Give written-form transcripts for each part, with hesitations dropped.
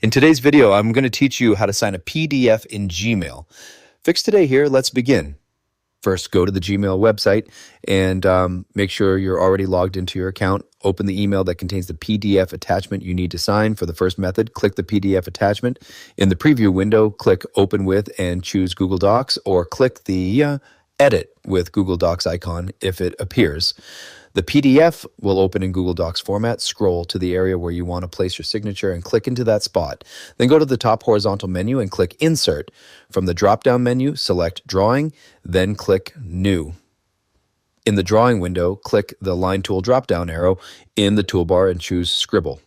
In today's video, I'm going to teach you how to sign a PDF in Gmail. Fix Today here, let's begin. First, go to the Gmail website and make sure you're already logged into your account. Open the email that contains the PDF attachment you need to sign. For the first method, click the PDF attachment. In the preview window, click Open With and choose Google Docs, or click the Edit with Google Docs icon if it appears. The PDF will open in Google Docs format. Scroll to the area where you want to place your signature and click into that spot. Then go to the top horizontal menu and click Insert. From the drop-down menu, select Drawing, then click New. In the Drawing window, click the Line Tool drop-down arrow in the toolbar and choose Scribble.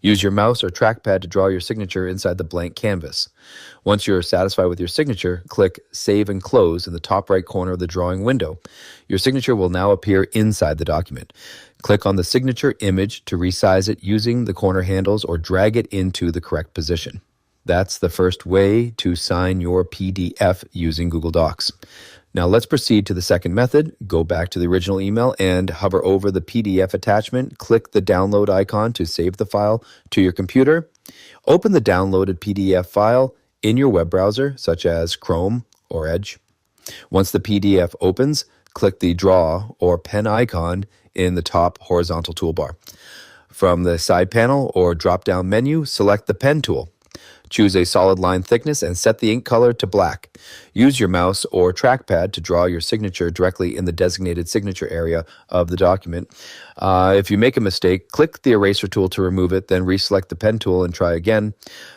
Use your mouse or trackpad to draw your signature inside the blank canvas. Once you're satisfied with your signature, click Save and Close in the top right corner of the drawing window. Your signature will now appear inside the document. Click on the signature image to resize it using the corner handles or drag it into the correct position. That's the first way to sign your PDF using Google Docs. Now let's proceed to the second method. Go back to the original email and hover over the PDF attachment. Click the download icon to save the file to your computer. Open the downloaded PDF file in your web browser, such as Chrome or Edge. Once the PDF opens, click the draw or pen icon in the top horizontal toolbar. From the side panel or drop-down menu, select the pen tool. Choose a solid line thickness and set the ink color to black. Use your mouse or trackpad to draw your signature directly in the designated signature area of the document. If you make a mistake, click the eraser tool to remove it, then reselect the pen tool and try again.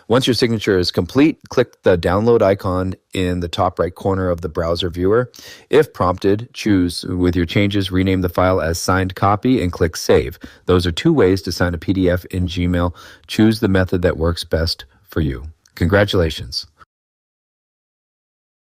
Once your signature is complete, click the download icon in the top right corner of the browser viewer. If prompted, choose with your changes, rename the file as signed copy and click Save. Those are two ways to sign a PDF in Gmail. Choose the method that works best for you. Congratulations.